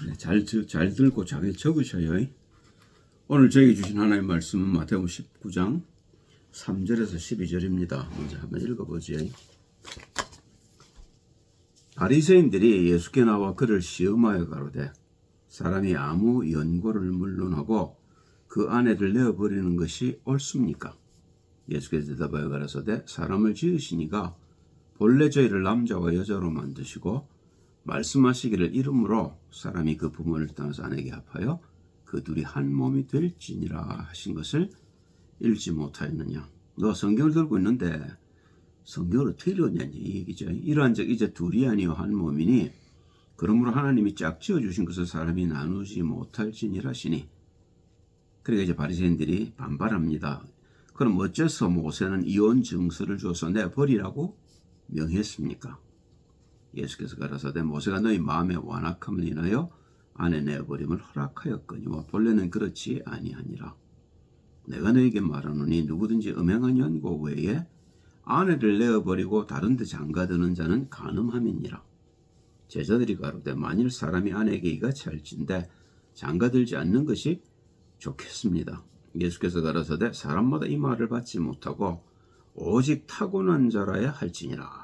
네, 잘 들고 잘 적으셔요. 오늘 저에게 주신 하나님의 말씀은 마태복음 19장 3절에서 12절입니다. 먼저 한번 읽어보죠. 바리새인들이 예수께 나와 그를 시험하여 가로되 사람이 아무 연고를 물론하고 그 아내를 내어버리는 것이 옳습니까? 예수께서 대답하여 가라사대 사람을 지으시니가 본래 저희를 남자와 여자로 만드시고 말씀하시기를 이름으로 사람이 그 부모를 떠나서 아내에게 합하여 그 둘이 한 몸이 될지니라 하신 것을 읽지 못하였느냐. 너 성경을 들고 있는데 성경을 어떻게 읽었냐니 이 얘기죠. 이러한 적 이제 둘이 아니요 한 몸이니 그러므로 하나님이 짝 지어주신 것을 사람이 나누지 못할지니라 하시니. 그러니까 이제 바리새인들이 반발합니다. 그럼 어째서 모세는 이혼 증서를 줘서 내버리라고 명했습니까? 예수께서 가라사대 모세가 너희 마음의 완악함을 인하여 아내 내어버림을 허락하였거니와 본래는 그렇지 아니하니라. 내가 너에게 말하노니 누구든지 음행한 연고 외에 아내를 내어버리고 다른 데 장가드는 자는 간음함이니라. 제자들이 가로되 만일 사람이 아내에게 이같이 할진대 장가들지 않는 것이 좋겠습니다. 예수께서 가라사대 사람마다 이 말을 받지 못하고 오직 타고난 자라야 할지니라.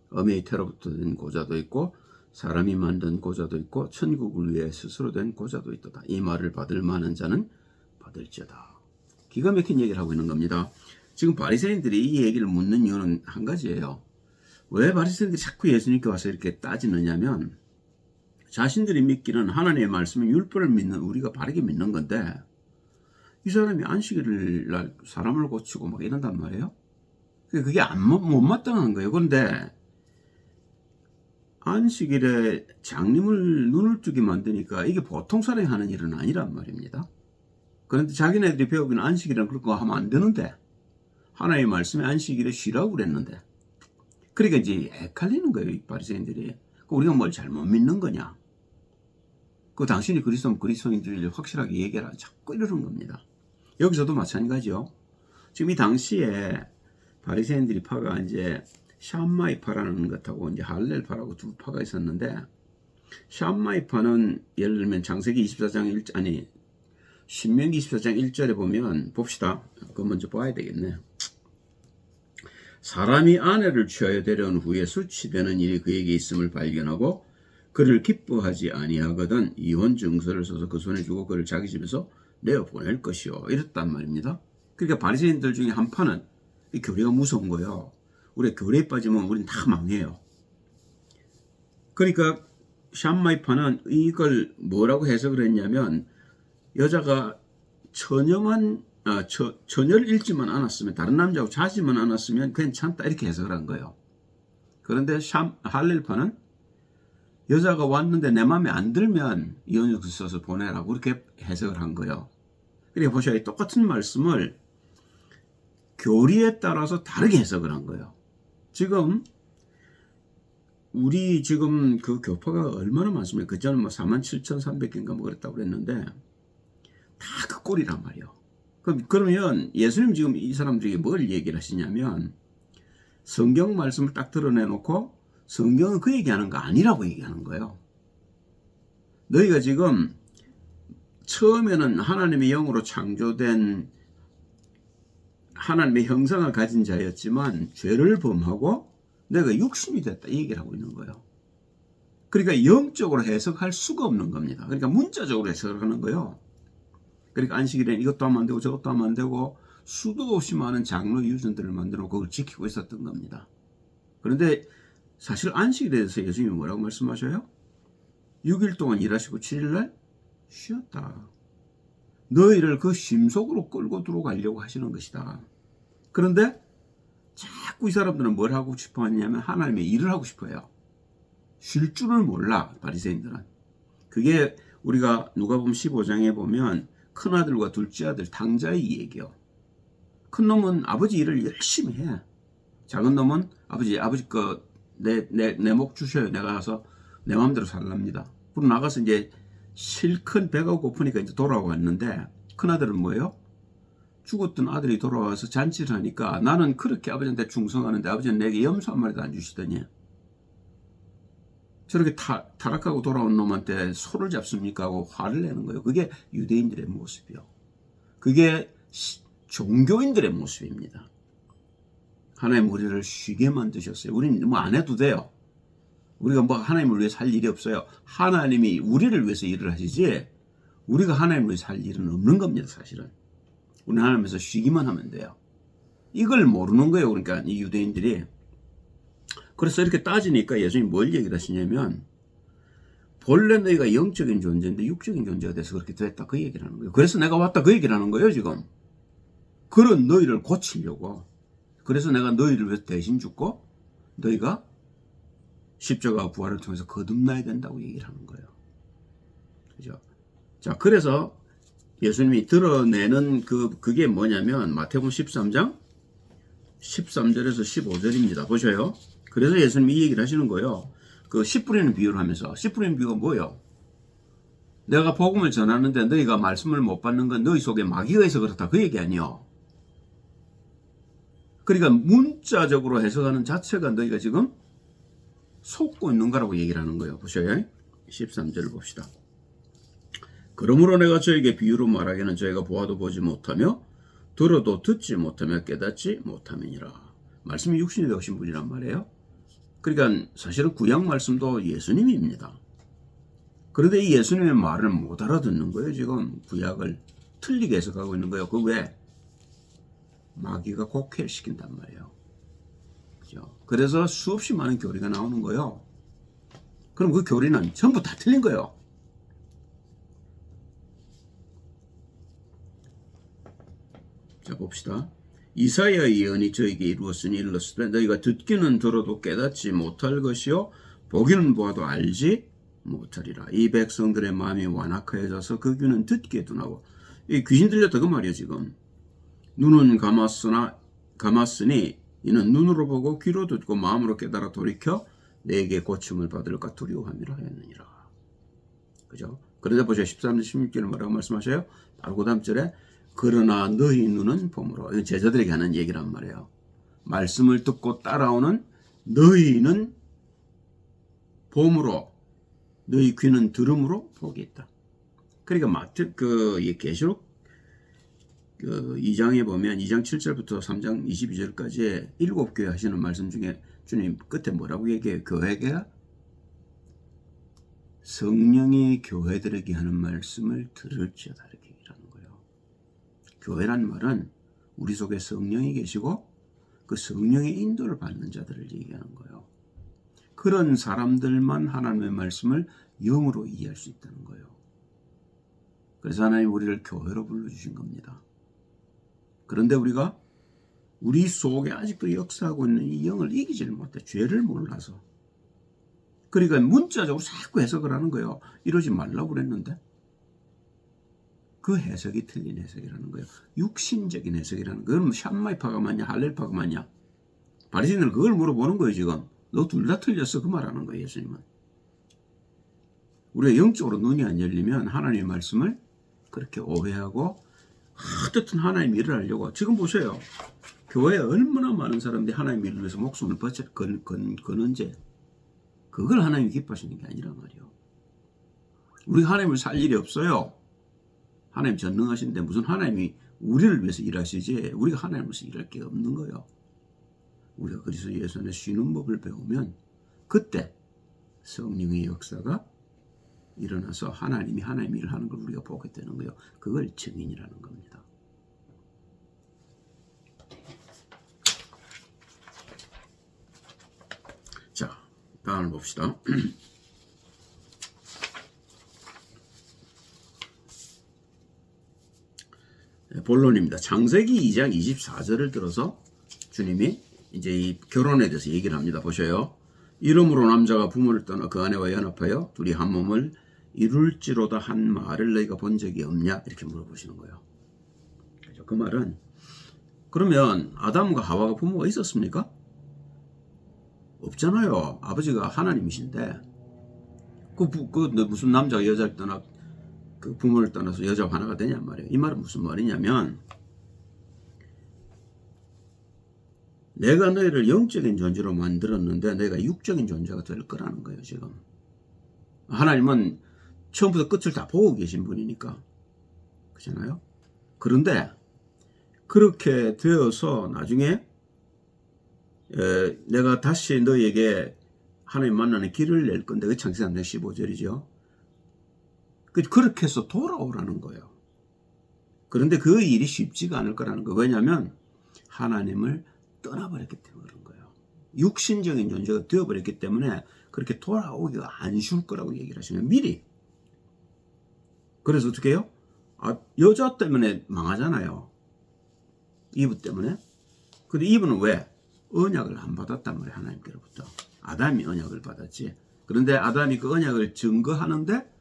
어미의 태로부터 된 고자도 있고 사람이 만든 고자도 있고 천국을 위해 스스로 된 고자도 있도다. 이 말을 받을 만한 자는 받을지어다. 기가 막힌 얘기를 하고 있는 겁니다. 지금 바리새인들이 이 얘기를 묻는 이유는 한 가지예요. 왜 바리새인들이 자꾸 예수님께 와서 이렇게 따지느냐면 자신들이 믿기는 하나님의 말씀은 율법을 믿는 우리가 바르게 믿는 건데 이 사람이 안식일을 날 사람을 고치고 막 이런단 말이에요. 그게 못 마땅한 거예요. 그런데 안식일에 장님을 눈을 뜨게 만드니까 이게 보통 사람이 하는 일은 아니란 말입니다. 그런데 자기네들이 배우기는 안식일은 그런 거 하면 안 되는데 하나님의 말씀에 안식일에 쉬라고 그랬는데 그러니까 이제 헷갈리는 거예요. 이 바리새인들이. 우리가 뭘 잘못 믿는 거냐. 당신이 그리스도면 그리스도인들을 확실하게 얘기하라. 자꾸 이러는 겁니다. 여기서도 마찬가지요. 지금 이 당시에 바리새인들이 파가 이제 샴마이파라는 것하고 이제 할렐파라고 두 파가 있었는데 샴마이파는 예를 들면 창세기 24장 신명기 24장 1절에 보면 봅시다. 그거 먼저 봐야 되겠네. 사람이 아내를 취하여 데려온 후에 수치되는 일이 그에게 있음을 발견하고 그를 기뻐하지 아니하거든 이혼 증서를 써서 그 손에 주고 그를 자기 집에서 내어보낼 것이요. 이랬단 말입니다. 그러니까 바리새인들 중에 한 파는 이 교리가 무서운 거예요. 우리 교리에 빠지면 우리는 다 망해요. 그러니까 샴마이파는 이걸 뭐라고 해석을 했냐면 여자가 처녀를 잃지만 않았으면 다른 남자하고 자지만 않았으면 괜찮다 이렇게 해석을 한 거예요. 그런데 할렐파는 여자가 왔는데 내 마음에 안 들면 이혼증서 써서 보내라고 그렇게 해석을 한 거예요. 그러니까 보셔야 똑같은 말씀을 교리에 따라서 다르게 해석을 한 거예요. 지금 우리 지금 그 교파가 얼마나 많습니까? 그전에 47,300개인가 뭐 그랬다고 그랬는데 다 그 꼴이란 말이에요. 그러면 예수님 지금 이 사람들에게 뭘 얘기를 하시냐면 성경 말씀을 딱 드러내놓고 성경은 그 얘기하는 거 아니라고 얘기하는 거예요. 너희가 지금 처음에는 하나님의 영으로 창조된 하나님의 형상을 가진 자였지만 죄를 범하고 내가 육신이 됐다 이 얘기를 하고 있는 거예요. 그러니까 영적으로 해석할 수가 없는 겁니다. 그러니까 문자적으로 해석을 하는 거예요. 그러니까 안식일에는 이것도 하면 안 되고 저것도 하면 안 되고 수도 없이 많은 장로 유전들을 만들어 그걸 지키고 있었던 겁니다. 그런데 사실 안식일에 대해서 예수님이 뭐라고 말씀하셔요? 6일 동안 일하시고 7일날 쉬었다. 너희를 그 쉼 속으로 끌고 들어가려고 하시는 것이다. 그런데 자꾸 이 사람들은 뭘 하고 싶어 하냐면 하나님의 일을 하고 싶어요. 쉴 줄을 몰라 바리새인들은. 그게 우리가 누가복음 15장에 보면 큰아들과 둘째아들 당자의 얘기요. 큰 놈은 아버지 일을 열심히 해. 작은 놈은 아버지 거 내 목 주셔요. 내가 가서 내 마음대로 살랍니다. 그리고 나가서 이제 실컷 배가 고프니까 이제 돌아왔는데 큰아들은 뭐예요? 죽었던 아들이 돌아와서 잔치를 하니까 나는 그렇게 아버지한테 충성하는데 아버지는 내게 염소 한 마리도 안 주시더니 저렇게 타락하고 돌아온 놈한테 소를 잡습니까 하고 화를 내는 거예요. 그게 유대인들의 모습이요. 그게 종교인들의 모습입니다. 하나님 우리를 쉬게 만드셨어요. 우리는 뭐 안 해도 돼요. 우리가 뭐 하나님을 위해서 할 일이 없어요. 하나님이 우리를 위해서 일을 하시지 우리가 하나님을 위해서 할 일은 없는 겁니다. 사실은. 우리는 하나님에서 쉬기만 하면 돼요. 이걸 모르는 거예요. 그러니까 이 유대인들이. 그래서 이렇게 따지니까 예수님이 뭘 얘기를 하시냐면 본래 너희가 영적인 존재인데 육적인 존재가 돼서 그렇게 됐다. 그 얘기를 하는 거예요. 그래서 내가 왔다. 그 얘기를 하는 거예요. 지금. 그런 너희를 고치려고. 그래서 내가 너희를 위해서 대신 죽고 너희가 십자가 부활을 통해서 거듭나야 된다고 얘기를 하는 거예요. 그죠? 자, 그래서 예수님이 드러내는 그게 뭐냐면 마태복음 13장 13절에서 15절입니다. 보셔요. 그래서 예수님이 이 얘기를 하시는 거예요. 그 씨 뿌리는 비유를 하면서. 씨 뿌리는 비유가 뭐예요? 내가 복음을 전하는데 너희가 말씀을 못 받는 건 너희 속에 마귀가 있어 그렇다. 그 얘기 아니요. 그러니까 문자적으로 해석하는 자체가 너희가 지금 속고 있는 거라고 얘기를 하는 거예요. 보셔요. 13절을 봅시다. 그러므로 내가 저에게 비유로 말하기는 저희가 보아도 보지 못하며 들어도 듣지 못하며 깨닫지 못함이니라. 말씀이 육신이 되신 분이란 말이에요. 그러니까 사실은 구약 말씀도 예수님입니다. 그런데 이 예수님의 말을 못 알아듣는 거예요. 지금 구약을 틀리게 해석하고 있는 거예요. 그 왜? 마귀가 곡해를 시킨단 말이에요. 그죠? 그래서 수없이 많은 교리가 나오는 거예요. 그럼 그 교리는 전부 다 틀린 거예요. 자, 봅시다. 이사야의 예언이 저에게 이루었으니 일렀으되 너희가 듣기는 들어도 깨닫지 못할 것이요 보기는 보아도 알지 못하리라. 이 백성들의 마음이 완악하여져서 그 귀는 듣기에 둔하고 이 귀신 들렸다 그 말이에요. 지금 눈은 감았으니 이는 눈으로 보고 귀로 듣고 마음으로 깨달아 돌이켜 내게 고침을 받을까 두려워함이라 하였느니라. 그죠? 그러다 보세요. 13절 16절에 뭐라고 말씀하셔요? 바로 그 다음 절에 그러나 너희 눈은 봄으로. 제자들에게 하는 얘기란 말이에요. 말씀을 듣고 따라오는 너희는 봄으로 너희 귀는 들음으로 복이 있다. 그러니까 계시록 2장에 보면 2장 7절부터 3장 22절까지 7교회 하시는 말씀 중에 주님 끝에 뭐라고 얘기해요? 교회가 성령이 교회들에게 하는 말씀을 들을지어다 이렇게 얘기하는 거예요. 교회란 말은 우리 속에 성령이 계시고 그 성령의 인도를 받는 자들을 얘기하는 거예요. 그런 사람들만 하나님의 말씀을 영으로 이해할 수 있다는 거예요. 그래서 하나님 우리를 교회로 불러주신 겁니다. 그런데 우리가 우리 속에 아직도 역사하고 있는 이 영을 이기지를 못해. 죄를 몰라서. 그러니까 문자적으로 자꾸 해석을 하는 거예요. 이러지 말라고 그랬는데. 그 해석이 틀린 해석이라는 거예요. 육신적인 해석이라는 거예요. 그럼 샴마이파가 맞냐 할렐파가 맞냐. 바리새인들은 그걸 물어보는 거예요. 지금. 너 둘 다 틀렸어. 그 말하는 거예요. 예수님은. 우리가 영적으로 눈이 안 열리면 하나님의 말씀을 그렇게 오해하고 어떻든 하나님 일을 하려고. 지금 보세요. 교회에 얼마나 많은 사람들이 하나님 일을 위해서 목숨을 거는지 그걸 하나님이 기뻐하시는 게 아니란 말이에요. 우리 하나님을 살 일이 없어요. 하나님 전능하신데 무슨 하나님이 우리를 위해서 일하시지 우리가 하나님을 위해서 일할 게 없는 거예요. 우리가 그리스도 예수 안에 쉬는 법을 배우면 그때 성령의 역사가 일어나서 하나님이 하나님 일을 하는 걸 우리가 보게 되는 거예요. 그걸 증인이라는 겁니다. 자, 다음을 봅시다. 본론입니다. 창세기 2장 24절을 들어서 주님이 이제 이 결혼에 대해서 얘기를 합니다. 보셔요. 이러므로 남자가 부모를 떠나 그 아내와 연합하여 둘이 한 몸을 이룰지로다 한 말을 너희가 본 적이 없냐? 이렇게 물어보시는 거예요. 그 말은 그러면 아담과 하와가 부모가 있었습니까? 없잖아요. 아버지가 하나님이신데 무슨 남자가 여자를 떠나 그 부모를 떠나서 여자와 하나가 되냔 말이에요. 이 말은 무슨 말이냐면 내가 너희를 영적인 존재로 만들었는데 너희가 육적인 존재가 될 거라는 거예요. 지금 하나님은 처음부터 끝을 다 보고 계신 분이니까. 그렇잖아요? 그런데 그렇게 되어서 나중에 내가 다시 너에게 하나님 만나는 길을 낼 건데, 그 창세기 3장 15절이죠. 그렇게 해서 돌아오라는 거예요. 그런데 그 일이 쉽지가 않을 거라는 거예요. 왜냐하면 하나님을 떠나버렸기 때문에 그런 거예요. 육신적인 존재가 되어버렸기 때문에 그렇게 돌아오기가 안 쉬울 거라고 얘기를 하시면 미리. 그래서 어떻게 해요? 여자 때문에 망하잖아요. 이브 때문에. 근데 이브는 왜? 언약을 안 받았단 말이에요. 하나님께로부터. 아담이 언약을 받았지. 그런데 아담이 그 언약을 증거하는데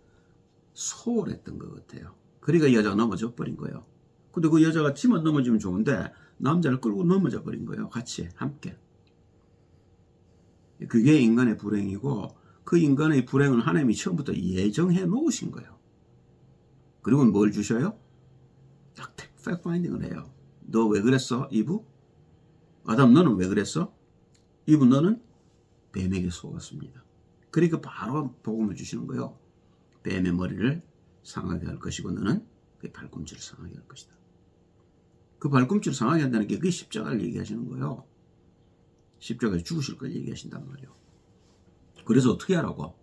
소홀했던 것 같아요. 그러니까 여자가 넘어져 버린 거예요. 근데 그 여자가 지만 넘어지면 좋은데 남자를 끌고 넘어져 버린 거예요. 같이 함께. 그게 인간의 불행이고, 그 인간의 불행은 하나님이 처음부터 예정해 놓으신 거예요. 그리고 뭘 주셔요? 딱 팩트 파인딩을 해요. 너 왜 그랬어, 이브? 아담 너는 왜 그랬어? 이브 너는 뱀에게 속았습니다. 그러니까 바로 복음을 주시는 거예요. 뱀의 머리를 상하게 할 것이고 너는 그 발꿈치를 상하게 할 것이다. 그 발꿈치를 상하게 한다는 게 그게 십자가를 얘기하시는 거예요. 십자가에 죽으실 걸 얘기하신단 말이에요. 그래서 어떻게 하라고?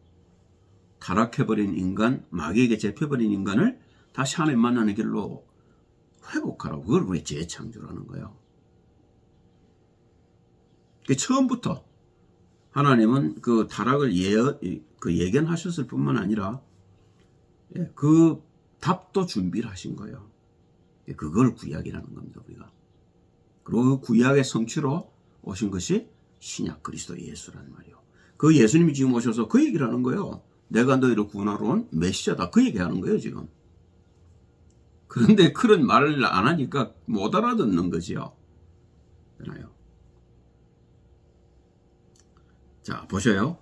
타락해버린 인간, 마귀에게 잡혀버린 인간을 다시 하나님 만나는 길로 회복하라고. 그걸 우리 재창조라는 거예요. 처음부터 하나님은 그 타락을 예견하셨을 뿐만 아니라 그 답도 준비를 하신 거예요. 그걸 구약이라는 겁니다, 우리가. 그리고 그 구약의 성취로 오신 것이 신약 그리스도 예수란 말이에요. 그 예수님이 지금 오셔서 그 얘기를 하는 거예요. 내가 너희를 구원하러 온 메시아다. 그 얘기하는 거예요, 지금. 그런데 그런 말을 안 하니까 못 알아듣는 거지요. 그러나요? 자, 보셔요.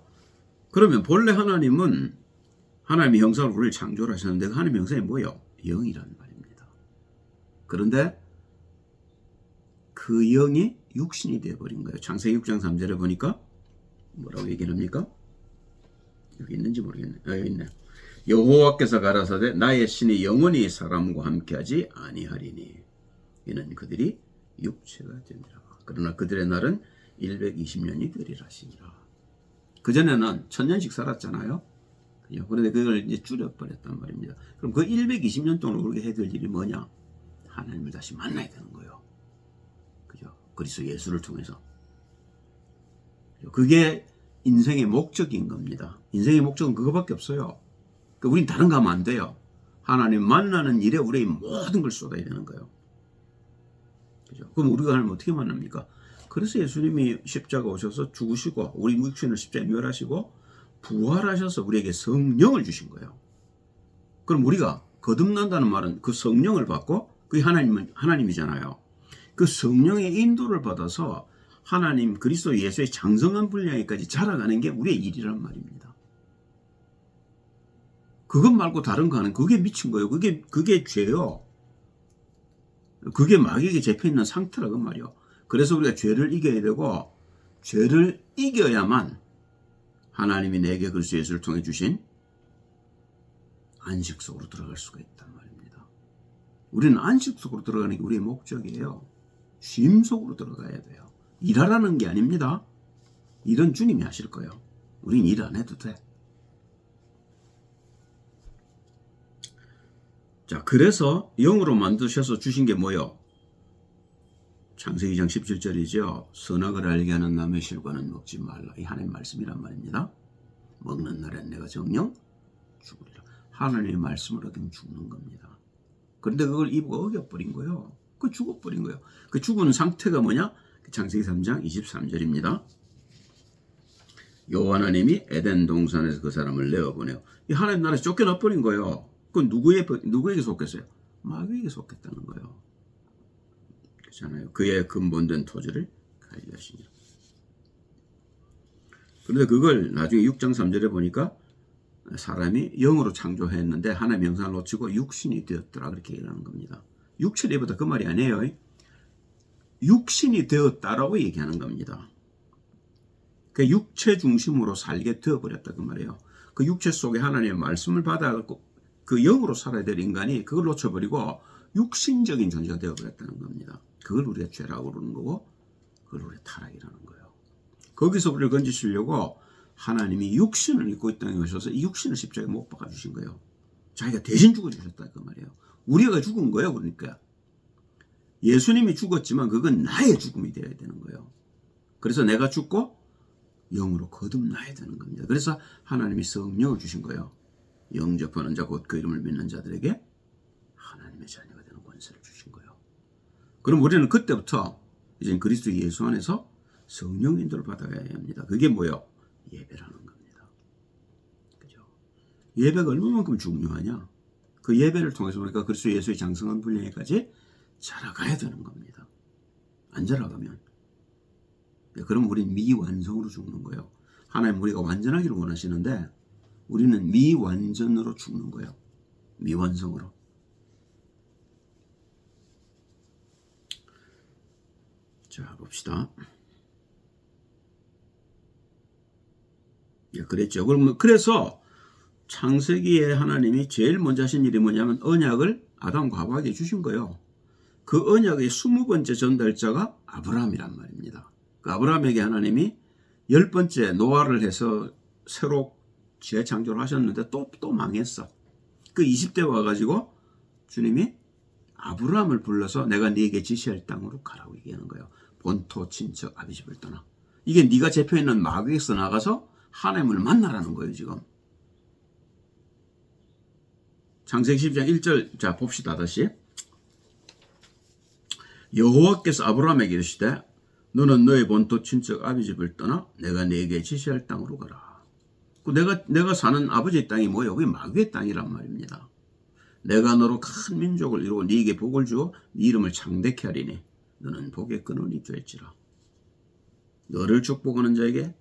그러면 본래 하나님은 하나님의 형상으로 우리를 창조를 하셨는데 그 하나님의 형상이 뭐예요? 영이란 말입니다. 그런데 그 영이 육신이 되어버린 거예요. 창세기 6장 3절에 보니까 뭐라고 얘기를 합니까? 여기 있는지 모르겠네. 여기 있네. 여호와께서 가라사대 나의 신이 영원히 사람과 함께하지 아니하리니 이는 그들이 육체가 되니라. 그러나 그들의 날은 120년이 되리라 하시니라. 그전에는 1000년씩 살았잖아요. 그런데 그걸 이제 줄여버렸단 말입니다. 그럼 그 120년 동안 우리가 해야 될 일이 뭐냐? 하나님을 다시 만나야 되는 거예요. 그죠? 그리스도 예수를 통해서. 그게 인생의 목적인 겁니다. 인생의 목적은 그거밖에 없어요. 그러니까 우린 다른 거 하면 안 돼요. 하나님 만나는 일에 우리의 모든 걸 쏟아야 되는 거예요. 그죠? 그럼 우리가 하나님 어떻게 만납니까? 그래서 예수님이 십자가 오셔서 죽으시고 우리 육신을 십자가에 멸하시고 부활하셔서 우리에게 성령을 주신 거예요. 그럼 우리가 거듭난다는 말은 그 성령을 받고 그게 하나님이잖아요. 그 성령의 인도를 받아서 하나님 그리스도 예수의 장성한 분량에까지 자라가는 게 우리의 일이란 말입니다. 그것 말고 다른 거 하는 그게 미친 거예요. 그게 죄요. 그게 마귀에게 잡혀있는 상태라고 말이요. 그래서 우리가 죄를 이겨야 되고 죄를 이겨야만 하나님이 내게 그리스도 예수를 통해 주신 안식 속으로 들어갈 수가 있단 말입니다. 우리는 안식 속으로 들어가는 게 우리의 목적이에요. 쉼 속으로 들어가야 돼요. 일하라는 게 아닙니다. 일은 주님이 하실 거예요. 우린 일 안 해도 돼. 자, 그래서 영으로 만드셔서 주신 게 뭐요? 창세기 2장 17절이죠. 선악을 알게 하는 나무의 실과는 먹지 말라. 이 하나님의 말씀이란 말입니다. 먹는 날엔 내가 정녕 죽으리라. 하나님의 말씀을 어기면 죽는 겁니다. 그런데 그걸 이브가 어겨버린 거예요. 그 죽어버린 거예요. 그 죽은 상태가 뭐냐? 창세기 3장 23절입니다. 여호와 하나님이 에덴 동산에서 그 사람을 내어보내요. 이 하나님 나라에서 쫓겨나버린 거예요. 그건 누구에게 속했어요? 마귀에게 속했다는 거예요. 그렇잖아요. 그의 근본된 토지를 관리하시니라. 그런데 그걸 나중에 6장 3절에 보니까 사람이 영으로 창조했는데 하나님의 형상을 놓치고 육신이 되었더라. 그렇게 얘기하는 겁니다. 육체를 입었다 그 말이 아니에요. 육신이 되었다라고 얘기하는 겁니다. 그 육체 중심으로 살게 되어버렸다 그 말이에요. 그 육체 속에 하나님의 말씀을 받아갖고 그 영으로 살아야 될 인간이 그걸 놓쳐버리고 육신적인 존재가 되어버렸다는 겁니다. 그걸 우리가 죄라고 그러는 거고 그걸 우리가 타락이라는 거예요. 거기서 우리를 건지시려고 하나님이 육신을 입고 이 땅에 오셔서 이 육신을 십자가에 못 박아주신 거예요. 자기가 대신 죽어주셨다 그 말이에요. 우리가 죽은 거예요. 그러니까 예수님이 죽었지만 그건 나의 죽음이 되어야 되는 거예요. 그래서 내가 죽고 영으로 거듭나야 되는 겁니다. 그래서 하나님이 성령을 주신 거예요. 영접하는 자 곧 그 이름을 믿는 자들에게 하나님의 자녀가 되는 권세를 주신 거예요. 그럼 우리는 그때부터 이제 그리스도 예수 안에서 성령 인도를 받아가야 합니다. 그게 뭐예요? 예배라는 겁니다. 그죠? 예배가 얼마만큼 중요하냐? 그 예배를 통해서 우리가 그리스도 예수의 장성한 분량에까지 자라가야 되는 겁니다. 안 자라가면 그럼 우리는 미완성으로 죽는 거예요. 하나님 우리가 완전하기를 원하시는데 우리는 미완전으로 죽는 거예요. 미완성으로. 자, 봅시다. 예, 그랬죠. 그래서 창세기에 하나님이 제일 먼저 하신 일이 뭐냐면 언약을 아담과 하와에게 주신 거예요. 그 언약의 20번째 전달자가 아브라함이란 말입니다. 그 아브라함에게 하나님이 10번째 노아를 해서 새로 재창조를 하셨는데 또 망했어. 그 20대 와가지고 주님이 아브라함을 불러서 내가 네게 지시할 땅으로 가라고 얘기하는 거예요. 본토 친척 아비집을 떠나. 이게 네가 잡혀 있는 마귀에서 나가서 하나님을 만나라는 거예요. 지금 창세기 12장 1절 자 봅시다. 다시 여호와께서 아브라함에게 이르시되 너는 너의 본토 친척 아비집을 떠나 내가 네게 지시할 땅으로 가라. 내가 사는 아버지의 땅이 뭐예요? 그게 마귀의 땅이란 말입니다. 내가 너로 큰 민족을 이루고 네게 복을 주어 네 이름을 창대케 하리니 너는 복의 근원이 될지라. 너를 축복하는 자에게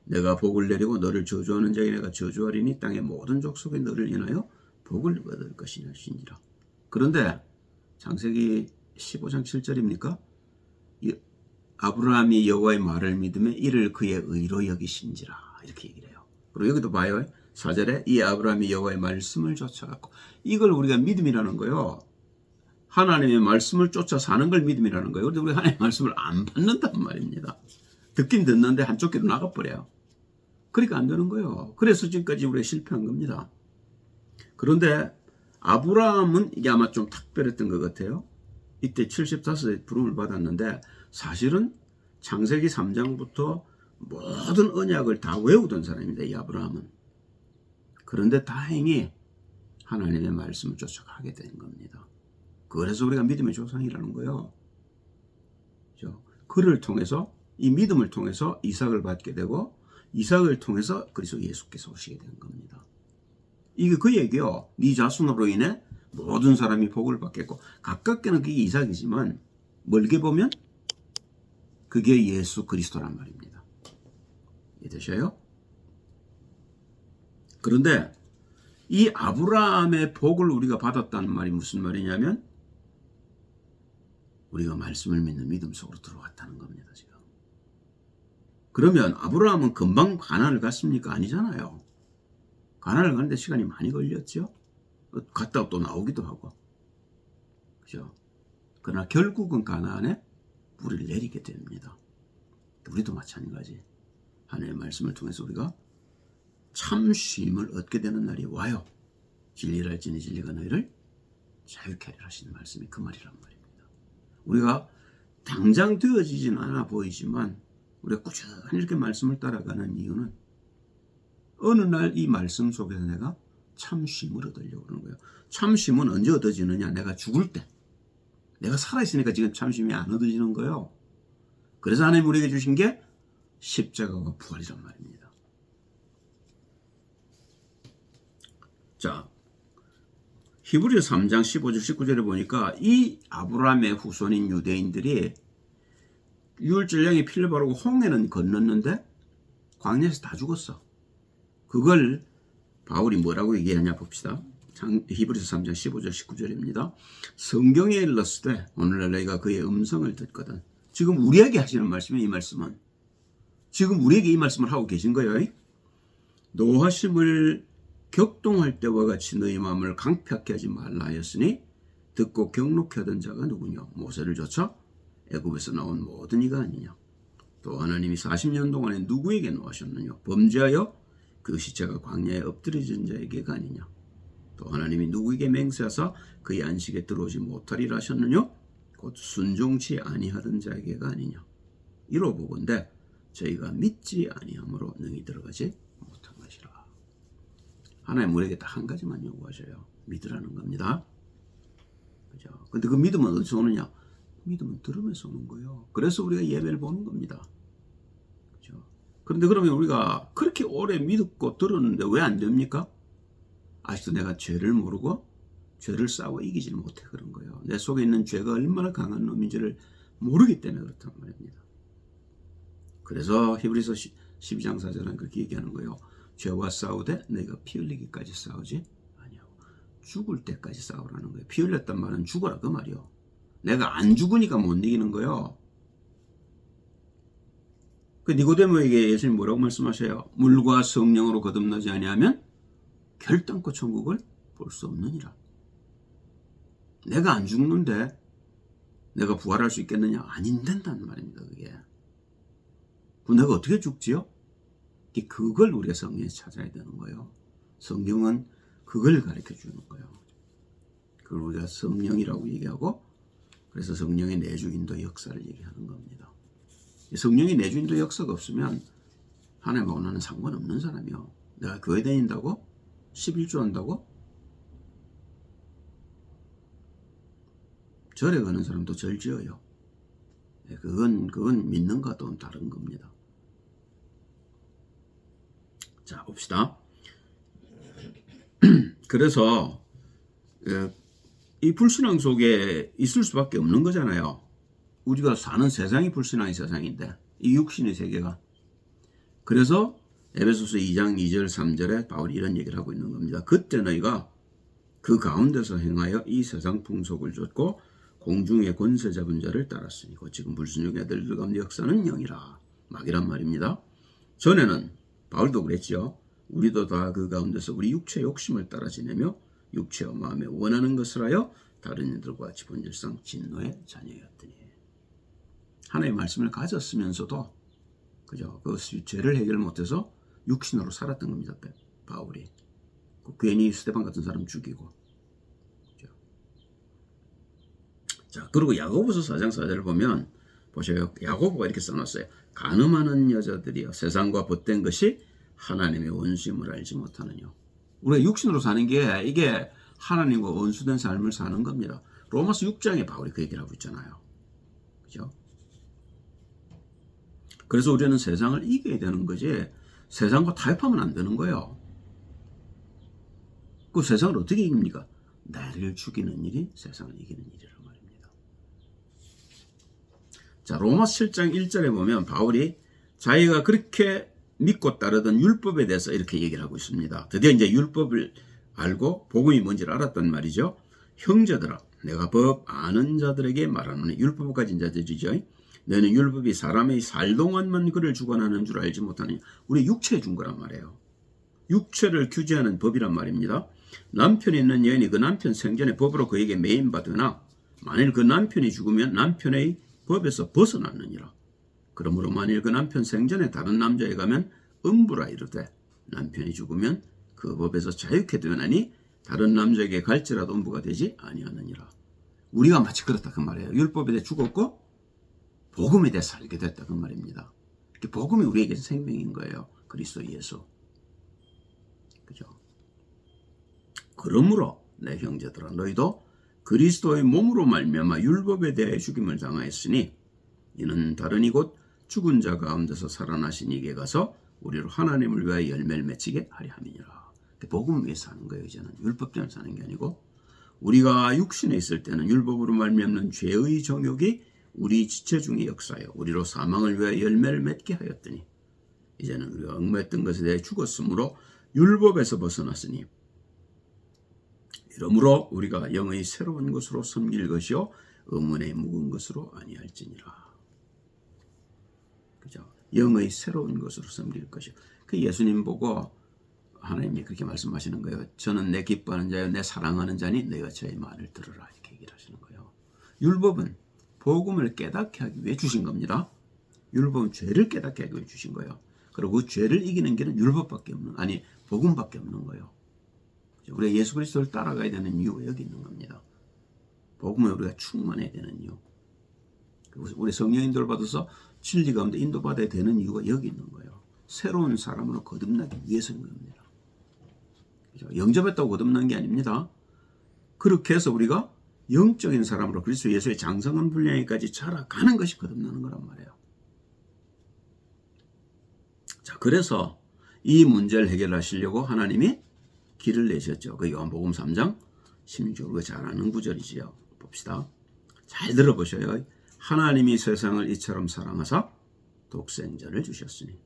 내가 복을 내리고 너를 저주하는 자에게 내가 저주하리니 땅의 모든 족속이 너를 인하여 복을 얻을 것이니라. 그런데 창세기 15장 7절입니까? 아브라함이 여호와의 말을 믿으며 이를 그의 의로 여기신지라 이렇게 얘기를 해요. 그리고 여기도 봐요. 4절에 이 아브라함이 여호와의 말씀을 쫓아갔고 이걸 우리가 믿음이라는 거예요. 하나님의 말씀을 쫓아 사는 걸 믿음이라는 거예요. 그런데 우리가 하나님의 말씀을 안 받는단 말입니다. 듣긴 듣는데 한쪽 귀로 나가버려요. 그러니까 안 되는 거예요. 그래서 지금까지 우리가 실패한 겁니다. 그런데 아브라함은 이게 아마 좀 특별했던 것 같아요. 이때 75세 부름을 받았는데 사실은 창세기 3장부터 모든 언약을 다 외우던 사람입니다. 이 아브라함은. 그런데 다행히 하나님의 말씀을 쫓아가게 된 겁니다. 그래서 우리가 믿음의 조상이라는 거예요. 그를 통해서 이 믿음을 통해서 이삭을 받게 되고 이삭을 통해서 그리스도 예수께서 오시게 된 겁니다. 이게 그 얘기요. 네 자손으로 인해 모든 사람이 복을 받겠고 가깝게는 그게 이삭이지만 멀게 보면 그게 예수 그리스도란 말입니다. 이해되셔요? 그런데 이 아브라함의 복을 우리가 받았다는 말이 무슨 말이냐면 우리가 말씀을 믿는 믿음 속으로 들어왔다는 겁니다. 지금. 그러면 아브라함은 금방 가나안을 갔습니까? 아니잖아요. 가나안을 가는데 시간이 많이 걸렸죠. 갔다가 또 나오기도 하고. 그죠? 그러나 결국은 가나안에 뿌리를 내리게 됩니다. 우리도 마찬가지. 하나님의 말씀을 통해서 우리가 참 쉼을 얻게 되는 날이 와요. 진리를 알지니 진리가 너희를 자유케 하리라 하시는 말씀이 그 말이란 말입니다. 우리가 당장 되어지진 않아 보이지만 우리가 꾸준히 이렇게 말씀을 따라가는 이유는 어느 날 이 말씀 속에서 내가 참 쉼을 얻으려고 그러는 거예요. 참 쉼은 언제 얻어지느냐? 내가 죽을 때. 내가 살아있으니까 지금 참 쉼이 안 얻어지는 거예요. 그래서 하나님 우리에게 주신 게 십자가와 부활이란 말입니다. 자, 히브리서 3장 15절 19절에 보니까 이 아브라함의 후손인 유대인들이 유월절량에 피를 바르고 홍해는 건넜는데 광야에서 다 죽었어. 그걸 바울이 뭐라고 얘기하냐 봅시다. 히브리서 3장 15절 19절입니다. 성경에 일렀을 때 오늘날 너희가 그의 음성을 듣거든. 지금 우리에게 하시는 말씀이에요. 이 말씀은. 지금 우리에게 이 말씀을 하고 계신 거예요. 노하심을 격동할 때와 같이 너희 마음을 강팍케 하지 말라 하였으니 듣고 경록케 하던 자가 누구냐? 모세를 좇아 애굽에서 나온 모든 이가 아니냐? 또 하나님이 40년 동안에 누구에게 노하셨느냐? 범죄하여 그 시체가 광야에 엎드려진 자에게가 아니냐? 또 하나님이 누구에게 맹세하사 그의 안식에 들어오지 못하리라 하셨느냐? 곧 순종치 아니하던 자에게가 아니냐? 이로 보건대 저희가 믿지 아니함으로 능히 들어가지 못한 것이라. 하나님 우리에게 딱 한 가지만 요구하셔요. 믿으라는 겁니다. 그죠? 근데 그 믿음은 어디서 오느냐? 믿음은 들으면서 오는 거예요. 그래서 우리가 예배를 보는 겁니다. 그죠? 그런데 그러면 우리가 그렇게 오래 믿고 들었는데 왜 안 됩니까? 아직도 내가 죄를 모르고 죄를 싸워 이기지 못해 그런 거예요. 내 속에 있는 죄가 얼마나 강한 놈인지를 모르기 때문에 그렇단 말입니다. 그래서 히브리서 12장 4절은 그렇게 얘기하는 거예요. 죄와 싸우되 너희가 피 흘리기까지 싸우지 아니하고 죽을 때까지 싸우라는 거예요. 피 흘렸단 말은 죽어라 그 말이요. 내가 안 죽으니까 못 이기는 거예요. 그 니고데모에게 예수님 뭐라고 말씀하셔요? 물과 성령으로 거듭나지 아니하면 결단코 천국을 볼 수 없느니라. 내가 안 죽는데 내가 부활할 수 있겠느냐? 아닌된다는 말입니다. 그게. 그럼 내가 어떻게 죽지요? 그걸 우리가 성경에서 찾아야 되는 거예요. 성경은 그걸 가르쳐 주는 거예요. 그걸 우리가 성령이라고 얘기하고 그래서 성령의 내주인도 역사를 얘기하는 겁니다. 성령의 내주인도 역사가 없으면 하나님하고 나는 상관없는 사람이요. 내가 교회 다닌다고? 11조 한다고? 절에 가는 사람도 절 지어요. 그건 믿는 것과는 다른 겁니다. 자, 봅시다. 그래서 이 불신앙 속에 있을 수밖에 없는 거잖아요. 우리가 사는 세상이 불신앙의 세상인데 이 육신의 세계가. 그래서 에베소서 2장 2절 3절에 바울이 이런 얘기를 하고 있는 겁니다. 그때 너희가 그 가운데서 행하여 이 세상 풍속을 좇고 공중의 권세 잡은 자를 따랐으니 곧 지금 불순종의 아들들 가운데 역사는 영이라 막이란 말입니다. 전에는 바울도 그랬죠. 우리도 다 그 가운데서 우리 육체의 욕심을 따라 지내며 육체와 마음에 원하는 것을 하여 다른 이들과 같이 본질상 진노의 자녀였더니. 하나님의 말씀을 가졌으면서도 그죠? 그 죄를 해결 못해서 육신으로 살았던 겁니다. 바울이. 괜히 스데반 같은 사람 죽이고. 그죠? 자, 그리고 야고보서 4장 4절을 보면 보셔요. 야고보가 이렇게 써놨어요. 간음하는 여자들이여 세상과 벗된 것이 하나님의 원수임을 알지 못하느냐. 우리가 육신으로 사는 게 이게 하나님과 원수된 삶을 사는 겁니다. 로마서 6장에 바울이 그 얘기를 하고 있잖아요. 그죠? 그래서 우리는 세상을 이겨야 되는 거지 세상과 타협하면 안 되는 거예요. 그 세상을 어떻게 이깁니까? 나를 죽이는 일이 세상을 이기는 일이란 말입니다. 자, 로마서 7장 1절에 보면 바울이 자기가 그렇게 믿고 따르던 율법에 대해서 이렇게 얘기를 하고 있습니다. 드디어 이제 율법을 알고 복음이 뭔지를 알았단 말이죠. 형제들아, 내가 법 아는 자들에게 말하노니 율법을 가진 자들이죠. 너는 율법이 사람의 살 동안만 그를 주관하는 줄 알지 못하느냐. 우리 육체에 준 거란 말이에요. 육체를 규제하는 법이란 말입니다. 남편이 있는 여인이 그 남편 생전에 법으로 그에게 매임받으나 만일 그 남편이 죽으면 남편의 법에서 벗어났느니라. 그러므로 만일 그 남편 생전에 다른 남자에 가면 음부라 이르되 남편이 죽으면 그 법에서 자유케 되나니 다른 남자에게 갈지라도 음부가 되지 아니하느니라. 우리가 마치 그렇다 그 말이에요. 율법에 대해 죽었고 복음에 대해 살게 됐다 그 말입니다. 복음이 우리에게 생명인 거예요. 그리스도 예수. 그죠? 그러므로 내 형제들아 너희도 그리스도의 몸으로 말미암아 율법에 대해 죽임을 당하였으니 이는 다른 이곳 죽은 자 가운데서 살아나신 이에게 가서 우리로 하나님을 위하여 열매를 맺히게 하려 함이니라. 복음을 위해서 사는 거예요. 이제는 율법 때문에 사는 게 아니고 우리가 육신에 있을 때는 율법으로 말미암는 죄의 정욕이 우리 지체 중에 역사하여 우리로 사망을 위하여 열매를 맺게 하였더니 이제는 우리가 얽매였던 것에 대해 죽었으므로 율법에서 벗어났으니 이러므로 우리가 영의 새로운 것으로 섬길 것이요 의문의 묵은 것으로 아니할지니라. 그죠? 영의 새로운 것으로 섬길 것이요. 그 예수님 보고 하나님이 그렇게 말씀하시는 거예요. 저는 내 기뻐하는 자요 내 사랑하는 자니 너희가 저의 말을 들으라 이렇게 얘기를 하시는 거예요. 율법은 복음을 깨닫게 하기 위해 주신 겁니다. 율법은 죄를 깨닫게 하기 위해 주신 거예요. 그리고 그 죄를 이기는 길은 율법밖에 없는 아니 복음밖에 없는 거예요. 우리가 예수 그리스도를 따라가야 되는 이유가 여기 있는 겁니다. 복음에 우리가 충만해야 되는 이유. 우리 성령 인도를 받아서 진리 가운데 인도받아야 되는 이유가 여기 있는 거예요. 새로운 사람으로 거듭나기 위해서인 겁니다. 그죠? 영접했다고 거듭난 게 아닙니다. 그렇게 해서 우리가 영적인 사람으로 그리스도 예수의 장성한 분량에까지 자라가는 것이 거듭나는 거란 말이에요. 자, 그래서 이 문제를 해결하시려고 하나님이 길을 내셨죠. 그 요한복음 3장 16절 잘 아는 구절이지요. 봅시다. 잘 들어보셔요. 하나님이 세상을 이처럼 사랑하사 독생자를 주셨으니.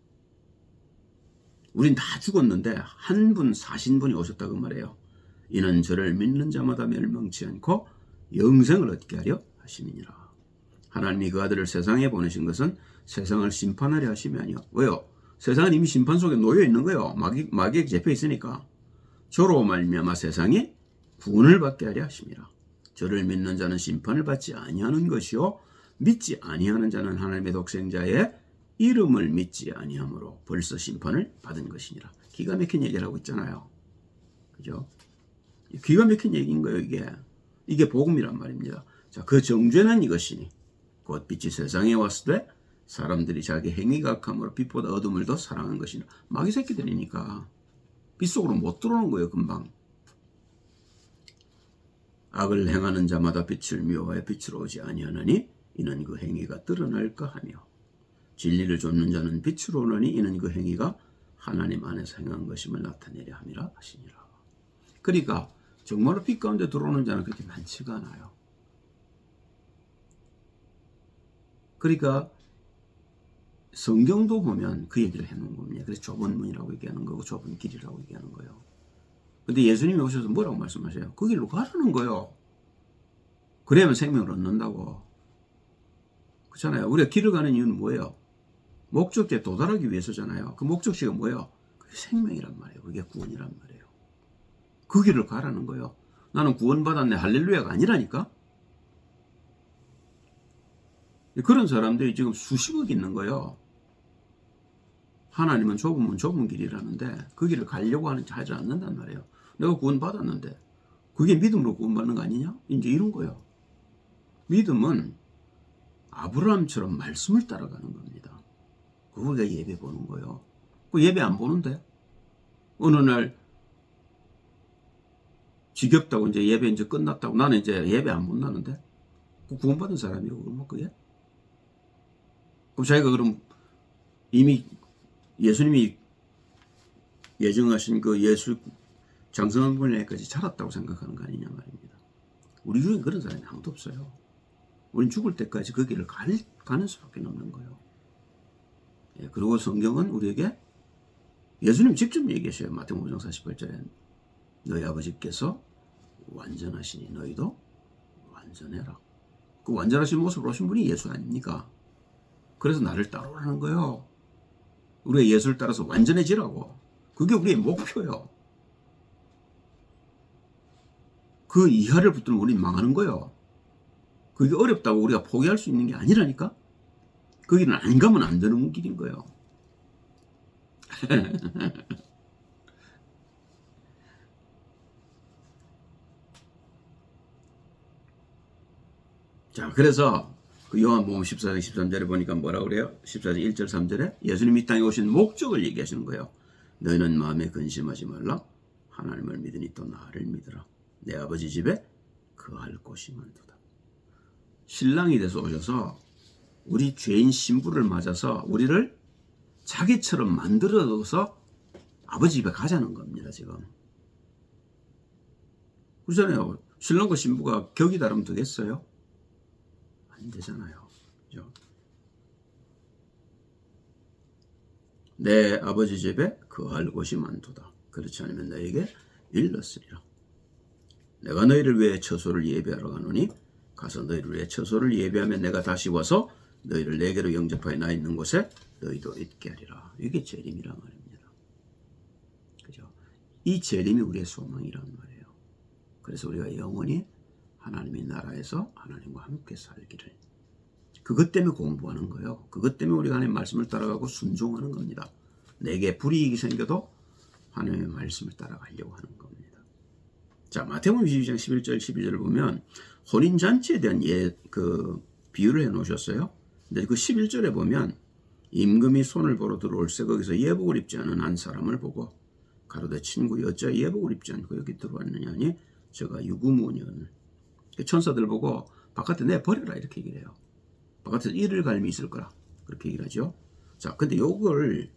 우린 다 죽었는데 한 분 사신 분이 오셨다고 말해요. 이는 저를 믿는 자마다 멸망치 않고 영생을 얻게 하려 하심이니라. 하나님이 그 아들을 세상에 보내신 것은 세상을 심판하려 하심이 아니요. 왜요? 세상은 이미 심판 속에 놓여 있는 거예요. 마귀에게 잡혀 있으니까. 저로 말미암아 세상이 구원을 받게 하려 하심이라. 저를 믿는 자는 심판을 받지 아니하는 것이요 믿지 아니하는 자는 하나님의 독생자의 이름을 믿지 아니하므로 벌써 심판을 받은 것이니라. 기가 막힌 얘기를 하고 있잖아요. 그죠? 기가 막힌 얘기인 거예요, 이게. 이게 복음이란 말입니다. 자, 그 정죄는 이것이니 곧 빛이 세상에 왔을 때 사람들이 자기 행위가 악함으로 빛보다 어둠을 더 사랑한 것이니라. 마귀 새끼들이니까 빛 속으로 못 들어오는 거예요, 금방. 악을 행하는 자마다 빛을 미워하여 빛으로 오지 아니하느니 이는 그 행위가 드러날까 하며 진리를 좇는 자는 빛으로 오느니 이는 그 행위가 하나님 안에서 행한 것임을 나타내려 함이라 하시니라. 그러니까 정말로 빛 가운데 들어오는 자는 그렇게 많지가 않아요. 그러니까 성경도 보면 그 얘기를 해놓은 겁니다. 그래서 좁은 문이라고 얘기하는 거고 좁은 길이라고 얘기하는 거예요. 근데 예수님이 오셔서 뭐라고 말씀하세요? 그 길로 가라는 거예요. 그래야만 생명을 얻는다고. 그렇잖아요. 우리가 길을 가는 이유는 뭐예요? 목적지에 도달하기 위해서잖아요. 그 목적지가 뭐예요? 그게 생명이란 말이에요. 그게 구원이란 말이에요. 그 길을 가라는 거예요. 나는 구원받았네 할렐루야가 아니라니까. 그런 사람들이 지금 수십억 있는 거예요. 하나님은 좁으면 좁은 길이라는데 그 길을 가려고 하지 않는단 말이에요. 내가 구원받았는데 그게 믿음으로 구원받는 거 아니냐? 이제 이런 거예요. 믿음은 아브라함처럼 말씀을 따라가는 겁니다. 그거가 예배 보는 거예요. 그 예배 안 보는데 어느 날 지겹다고 이제 예배 이제 끝났다고 나는 이제 예배 안 본다는데 그 구원받은 사람이고 그러면 그게? 그럼 자기가 그럼 이미 예수님이 예정하신 그 예수 장성한 분야까지 자랐다고 생각하는 거 아니냐 말입니다. 우리 중에 그런 사람이 아무도 없어요. 우린 죽을 때까지 그 길을 가는 수밖에 없는 거예요. 예, 그리고 성경은 우리에게 예수님 직접 얘기하셔요. 마태복음 5장 48절에 너희 아버지께서 완전하시니 너희도 완전해라. 그 완전하신 모습으로 오신 분이 예수 아닙니까? 그래서 나를 따라오라는 거예요. 우리가 예수를 따라서 완전해지라고. 그게 우리의 목표예요. 그 이하를 붙들면 우리는 망하는 거예요. 그게 어렵다고 우리가 포기할 수 있는 게 아니라니까. 그 길은 안 가면 안 되는 길인 거예요. 자, 그래서 그 요한복음 14장 13절에 보니까 뭐라고 그래요? 14장 1절 3절에 예수님이 이 땅에 오신 목적을 얘기하시는 거예요. 너희는 마음에 근심하지 말라. 하나님을 믿으니 또 나를 믿으라. 내 아버지 집에 거할 곳이 많도다. 신랑이 돼서 오셔서 우리 죄인 신부를 맞아서 우리를 자기처럼 만들어서 아버지 집에 가자는 겁니다. 지금. 그렇잖아요. 신랑과 신부가 격이 다르면 되겠어요? 안 되잖아요. 그죠? 내 아버지 집에 거할 곳이 많도다. 그렇지 않으면 너에게 일렀으리라. 내가 너희를 위해 처소를 예배하러 가노니 가서 너희를 위해 처소를 예배하면 내가 다시 와서 너희를 내게로 영접하여 나 있는 곳에 너희도 있게 하리라. 이게 재림이란 말입니다. 그죠? 이 재림이 우리의 소망이란 말이에요. 그래서 우리가 영원히 하나님의 나라에서 하나님과 함께 살기를, 그것 때문에 공부하는 거예요. 그것 때문에 우리가 하나님의 말씀을 따라가고 순종하는 겁니다. 내게 불이익이 생겨도 하나님의 말씀을 따라가려고 하는 겁니다. 자, 마태복음 22장 11절 12절을 보면 혼인잔치에 대한 비유를 해놓으셨어요. 근데 그 11절에 보면 임금이 손을 보러 들어올 새 거기서 예복을 입지 않은 한 사람을 보고 가로되 친구 여자 예복을 입지 않고 여기 들어왔느냐 하니 저가 유구무녀를, 천사들 보고 바깥에 내버려라 이렇게 얘기를 해요. 바깥에서 이를 갈미 있을 거라 그렇게 얘기를 하죠. 자, 근데 요걸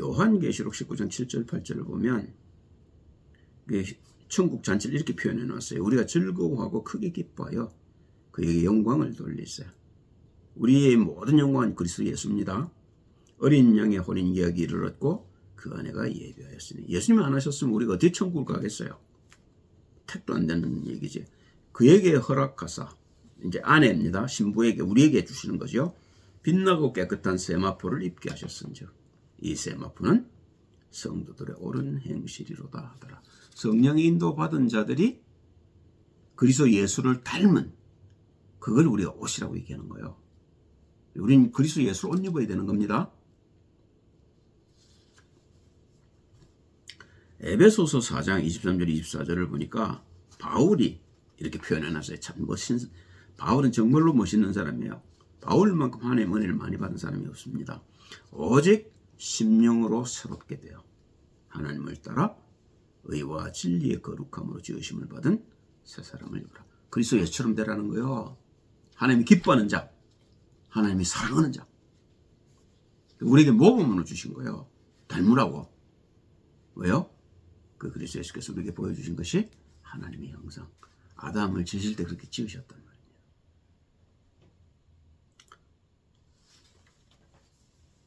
요한계시록 19장 7절 8절을 보면 천국 잔치를 이렇게 표현해 놨어요. 우리가 즐거워하고 크게 기뻐하여 그에게 영광을 돌리세요. 우리의 모든 영광은 그리스도 예수입니다. 어린 양의 혼인 계약이 이르렀고 그 아내가 예비하였으니, 예수님이 안 하셨으면 우리가 어디 천국을 가겠어요? 택도 안 되는 얘기지. 그에게 허락하사, 이제 아내입니다. 신부에게, 우리에게 주시는 거죠. 빛나고 깨끗한 세마포를 입게 하셨은즉 이 세마포는 성도들의 옳은 행실이로다 하더라. 성령의 인도 받은 자들이 그리스도 예수를 닮은, 그걸 우리가 옷이라고 얘기하는 거예요. 우린 그리스도 예수를 옷 입어야 되는 겁니다. 에베소서 4장 23절 24절을 보니까 바울이 이렇게 표현해놨어요. 참 멋진, 바울은 정말로 멋있는 사람이에요. 바울만큼 하나님의 은혜를 많이 받은 사람이 없습니다. 오직 심령으로 새롭게 되어 하나님을 따라 의와 진리의 거룩함으로 지으심을 받은 새 사람을 입으라. 그리스도 예수처럼 되라는 거예요. 하나님이 기뻐하는 자, 하나님이 사랑하는 자, 우리에게 모범으로 주신 거예요. 닮으라고. 왜요? 그 그리스도 예수께서 우리에게 보여주신 것이 하나님의 형상. 아담을 지으실 때 그렇게 지으셨단 말이에요.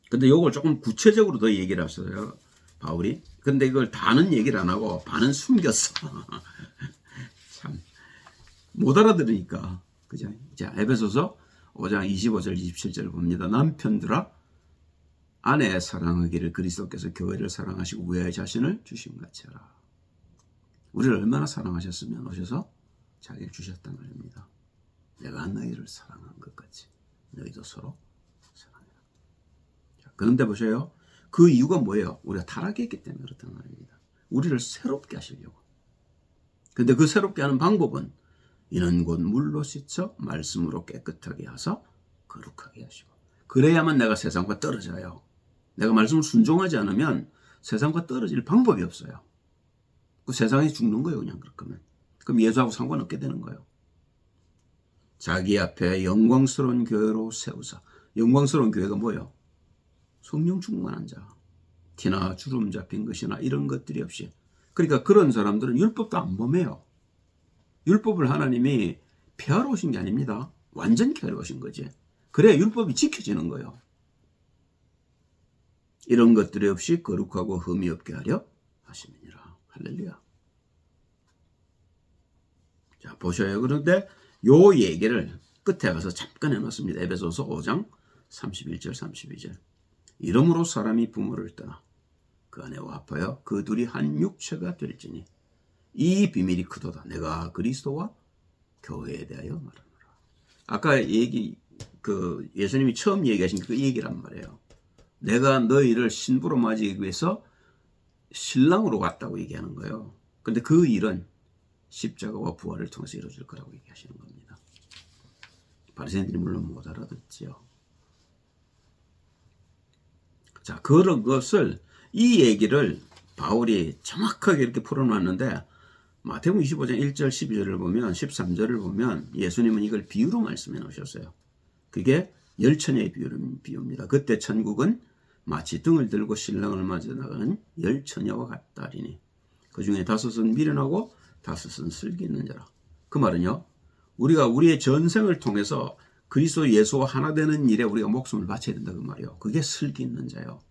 근데 이걸 조금 구체적으로 더 얘기를 하셨어요, 바울이. 근데 이걸 다는 얘기를 안 하고 반은 숨겼어. 참 못 알아들으니까. 그죠? 자, 에베소서 5장 25절 27절을 봅니다. 남편들아 아내 사랑하기를 그리스도께서 교회를 사랑하시고 우리의 자신을 주심같이 하라. 우리를 얼마나 사랑하셨으면 오셔서 자기를 주셨단 말입니다. 내가 너희를 사랑한 것 같이 너희도 서로 사랑해라. 자, 그런데 보세요. 그 이유가 뭐예요? 우리가 타락했기 때문에 그렇단 말입니다. 우리를 새롭게 하시려고. 근데 그 새롭게 하는 방법은 이는 곧 물로 씻어 말씀으로 깨끗하게 하사 거룩하게 하시고, 그래야만 내가 세상과 떨어져요. 내가 말씀을 순종하지 않으면 세상과 떨어질 방법이 없어요. 그 세상에 죽는 거예요. 그냥 그렇게. 그럼 예수하고 상관없게 되는 거예요. 자기 앞에 영광스러운 교회로 세우사. 영광스러운 교회가 뭐예요? 성령 충만한 자. 티나 주름 잡힌 것이나 이런 것들이 없이. 그러니까 그런 사람들은 율법도 안 범해요. 율법을 하나님이 폐하러 오신 게 아닙니다. 완전히 폐하러 오신 거지. 그래야 율법이 지켜지는 거예요. 이런 것들이 없이 거룩하고 흠이 없게 하려 하심이니라. 할렐루야. 자, 보셔요. 그런데 요 얘기를 끝에 가서 잠깐 해놨습니다. 에베소서 5장 31절 32절. 이러므로 사람이 부모를 떠나 그 아내와 합하여 그 둘이 한 육체가 될지니 이 비밀이 크도다. 내가 그리스도와 교회에 대하여 말하노라. 아까 예수님이 처음 얘기하신 그 얘기란 말이에요. 내가 너희를 신부로 맞이하기 위해서 신랑으로 왔다고 얘기하는 거예요. 근데 그 일은 십자가와 부활을 통해서 이루어질 거라고 얘기하시는 겁니다. 바리새인들이 물론 못 알아듣지요. 자, 그런 것을, 이 얘기를 바울이 정확하게 이렇게 풀어놨는데, 마태복음 25장 1절 12절을 보면, 13절을 보면 예수님은 이걸 비유로 말씀해 놓으셨어요. 그게 열처녀의 비유입니다. 그때 천국은 마치 등을 들고 신랑을 맞아 나가는 열처녀와 같다리니 그 중에 5은 미련하고 5은 슬기 있는 자라. 그 말은요, 우리가 우리의 전생을 통해서 그리스도 예수와 하나 되는 일에 우리가 목숨을 바쳐야 된다 그 말이에요. 그게 슬기 있는 자예요.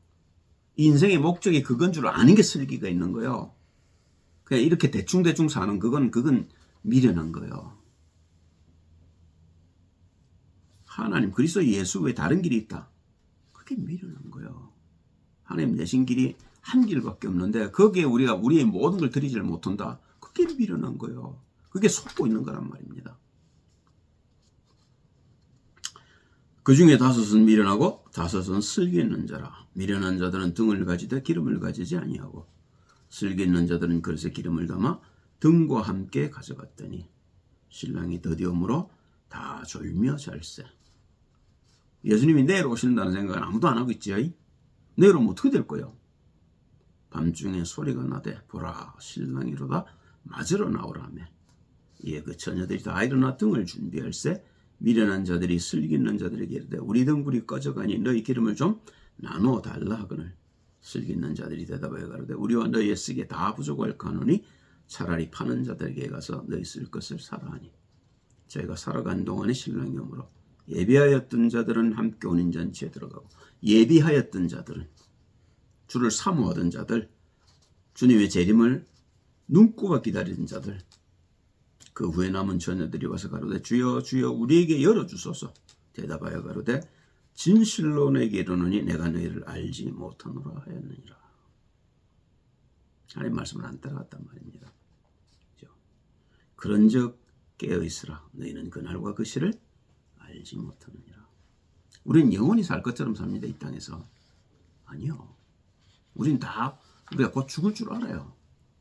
인생의 목적이 그건 줄 아는 게 슬기가 있는 거예요. 그냥 이렇게 대충대충 사는 그건 미련한 거예요. 하나님 그리스도 예수 외에 다른 길이 있다. 그게 미련한 거예요. 하나님 내신 길이 한 길밖에 없는데 거기에 우리가 우리의 모든 걸 드리지를 못한다. 그게 미련한 거예요. 그게 속고 있는 거란 말입니다. 그 중에 5은 미련하고 5은 슬기 있는 자라. 미련한 자들은 등을 가지되 기름을 가지지 아니하고 슬기 있는 자들은 그릇에 기름을 담아 등과 함께 가져갔더니 신랑이 더디움으로 다 졸며 잘세. 예수님이 내일 오신다는 생각은 아무도 안 하고 있지. 내일 오면 어떻게 될 거예요? 밤중에 소리가 나되 보라 신랑이로다 맞으러 나오라며. 이에 그 처녀들이 다 일어나 등을 준비할세. 미련한 자들이 슬기 있는 자들에게 이르되 우리 등불이 꺼져가니 너희 기름을 좀 나누어 달라 하거늘 슬기 있는 자들이 대답하여 가로되 우리와 너희의 쓰기에 다 부족할까노니 차라리 파는 자들에게 가서 너희 쓸 것을 사라 하니 저희가 살아간 동안에 신랑이 오므로 예비하였던 자들은 함께 혼인잔치에 들어가고 예비하였던 자들은 주를 사모하던 자들 주님의 재림을 눈꼽아 기다리던 자들 그 후에 남은 처녀들이 와서 가로되 주여 주여 우리에게 열어주소서. 대답하여 가로되 진실로 내게 이르노니 내가 너희를 알지 못하노라 하였느니라. 하나님 말씀을 안 따라갔단 말입니다. 그런즉 깨어있으라 너희는 그날과 그 시를 알지 못하느니라. 우리는 영원히 살 것처럼 삽니다. 이 땅에서. 아니요. 우린 다 우리가 곧 죽을 줄 알아요.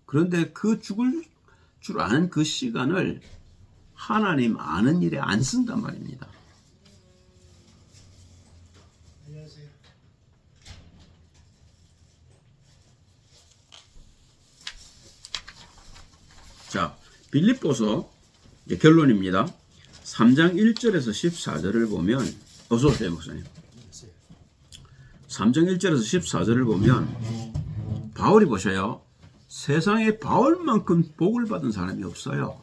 그런데 그 죽을 줄 아는 그 시간을 하나님 아는 일에 안 쓴단 말입니다. 자, 빌립보서 결론입니다. 3장 1절에서 14절을 보면 어서 오세요 목사님. 3장 1절에서 14절을 보면 바울이 보셔요. 세상에 바울만큼 복을 받은 사람이 없어요.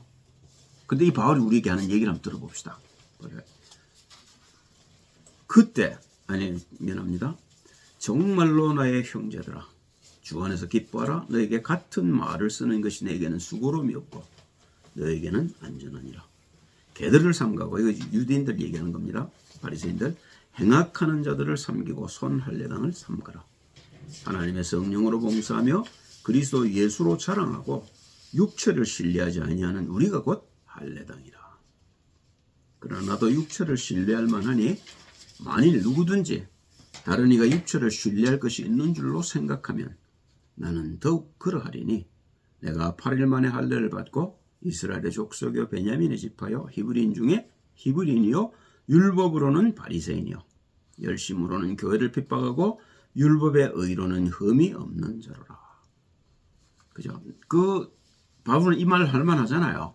근데 이 바울이 우리에게 하는 얘기를 한번 들어봅시다. 그때 미안합니다. 정말로 나의 형제들아 주 안에서 기뻐하라. 너에게 같은 말을 쓰는 것이 내게는 수고로움이 없고 너에게는 안전하니라. 개들을 삼가고 이거 유대인들 얘기하는 겁니다. 바리새인들 행악하는 자들을 삼기고 손 할례당을 삼가라. 하나님의 성령으로 봉사하며 그리스도 예수로 자랑하고 육체를 신뢰하지 아니하는 우리가 곧 할례당이라. 그러나 나도 육체를 신뢰할 만하니 만일 누구든지 다른 이가 육체를 신뢰할 것이 있는 줄로 생각하면 나는 더욱 그러하리니 내가 8일 만에 할례를 받고 이스라엘의 족속이요 베냐민의 지파요 히브리인 중에 히브리인이요 율법으로는 바리새인이요 열심으로는 교회를 핍박하고 율법의 의로는 흠이 없는 자로라. 그죠? 그 바울은 이 말을 할 만하잖아요.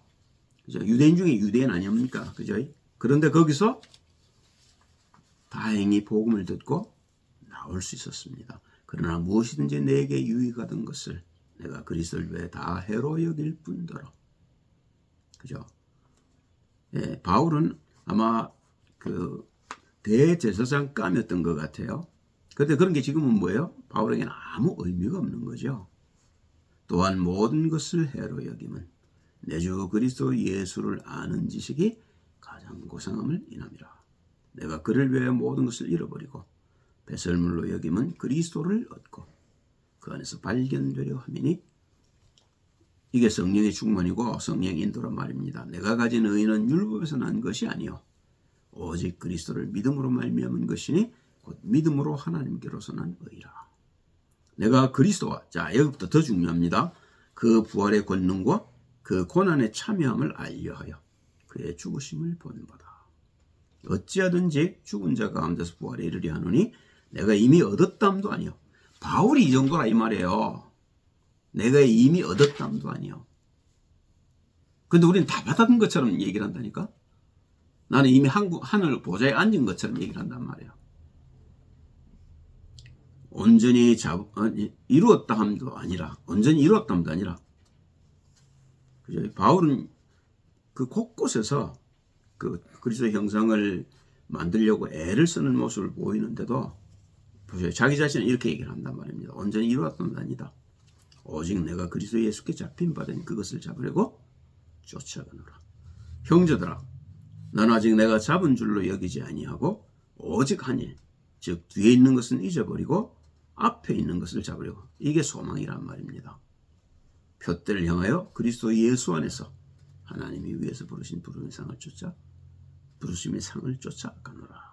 그죠? 유대인 중에 유대인 아닙니까? 그죠? 그런데 거기서 다행히 복음을 듣고 나올 수 있었습니다. 그러나 무엇이든지 내게 유익하던 것을 내가 그리스도를 위해 다 해로 여길 뿐더러. 그죠? 예, 바울은 아마 그 대제사장감이었던 것 같아요. 그런데 그런 게 지금은 뭐예요? 바울에게는 아무 의미가 없는 거죠. 또한 모든 것을 해로 여김은 내 주 그리스도 예수를 아는 지식이 가장 고상함을 인함이라. 내가 그를 위해 모든 것을 잃어버리고 배설물로 여김은 그리스도를 얻고 그 안에서 발견되려 함이니 이게 성령의 충만이고 성령의 인도란 말입니다. 내가 가진 의는 율법에서 난 것이 아니요 오직 그리스도를 믿음으로 말미암은 것이니 곧 믿음으로 하나님께로서 난 의라. 내가 그리스도와 자 여기부터 더 중요합니다. 그 부활의 권능과 그 고난의 참여함을 알려하여 그의 죽으심을 본보다. 어찌하든지 죽은 자 가운데서 부활에 이르려 하노니 내가 이미 얻었담도 아니요. 바울이 이 정도라 이 말이에요. 내가 이미 얻었담도 아니요. 근데 우리는 다 받았던 것처럼 얘기를 한다니까. 나는 이미 하늘 보좌에 앉은 것처럼 얘기를 한단 말이에요. 온전히 이루었다 함도 아니라 온전히 이루었다 함도 아니라 그죠? 바울은 그 곳곳에서 그 그리스도의 형상을 만들려고 애를 쓰는 모습을 보이는데도 보세요. 자기 자신은 이렇게 얘기를 한단 말입니다. 온전히 이루었다 함도 아니다. 오직 내가 그리스도 예수께 잡힌 바된 그것을 잡으려고 쫓아가노라. 형제들아 난 아직 내가 잡은 줄로 여기지 아니하고 오직 한 일 즉 뒤에 있는 것은 잊어버리고 앞에 있는 것을 잡으려고. 이게 소망이란 말입니다. 표대를 향하여 그리스도 예수 안에서 하나님이 위에서 부르신 부름의 상을 쫓아 부르심의 상을 쫓아가노라.